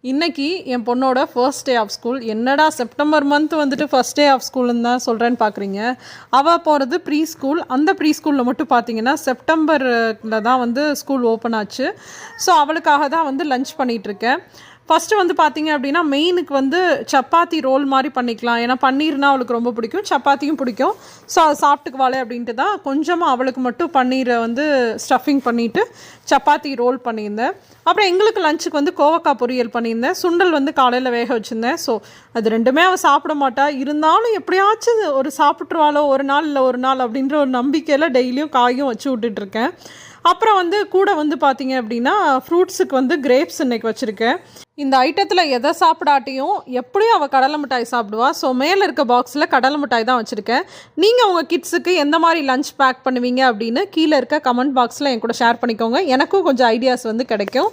இன்றைக்கி என் பொண்ணோட first day of school. என்னடா செப்டம்பர் மந்த் வந்துட்டு ஃபர்ஸ்ட் டே ஆஃப் ஸ்கூலுன்னு தான் சொல்கிறேன்னு பார்க்குறீங்க. அவள் போகிறது ப்ரீ ஸ்கூல். அந்த ப்ரீ ஸ்கூலில் மட்டும் பார்த்தீங்கன்னா செப்டம்பரில் தான் வந்து ஸ்கூல் ஓப்பன் ஆச்சு. ஸோ அவளுக்காக தான் வந்து லன்ச் பண்ணிகிட்ருக்கேன். ஃபஸ்ட்டு வந்து பார்த்திங்க அப்படின்னா மெயினுக்கு வந்து சப்பாத்தி ரோல் மாதிரி பண்ணிக்கலாம். ஏன்னா பன்னீர்னால் அவளுக்கு ரொம்ப பிடிக்கும், சப்பாத்தியும் பிடிக்கும். ஸோ அதை சாப்பிட்டுக்குவாளே அப்படின்ட்டு தான் கொஞ்சமாக அவளுக்கு மட்டும் பன்னீரை வந்து ஸ்டஃபிங் பண்ணிவிட்டு சப்பாத்தி ரோல் பண்ணியிருந்தேன். அப்புறம் எங்களுக்கு லஞ்சுக்கு வந்து கோவக்காய் பொரியல் பண்ணியிருந்தேன். சுண்டல் வந்து காலையில் வேக வச்சுருந்தேன். ஸோ அது ரெண்டுமே அவள் சாப்பிட மாட்டா. இருந்தாலும் எப்படியாச்சும் ஒரு சாப்பிட்ருவாளோ ஒரு நாள் இல்லை ஒரு நாள் அப்படின்ற ஒரு நம்பிக்கையில் டெய்லியும் காயும் வச்சு விட்டுட்ருக்கேன். அப்புறம் வந்து கூட வந்து பார்த்திங்க அப்படின்னா ஃப்ரூட்ஸுக்கு வந்து கிரேப்ஸ் இன்றைக்கி வச்சுருக்கேன். இந்த ஐட்டத்தில் எதை சாப்பிடாட்டியும் எப்படியும் அவள் கடலை மிட்டாய் சாப்பிடுவா. ஸோ மேலே இருக்க பாக்ஸில் கடலை மிட்டாய் தான் வச்சுருக்கேன். நீங்கள் உங்கள் கிட்ஸுக்கு எந்த மாதிரி லஞ்ச் பேக் பண்ணுவீங்க அப்படின்னு கீழே இருக்க கமெண்ட் பாக்ஸில் என் கூட ஷேர் பண்ணிக்கோங்க. எனக்கும் கொஞ்சம் ஐடியாஸ் வந்து கிடைக்கும்.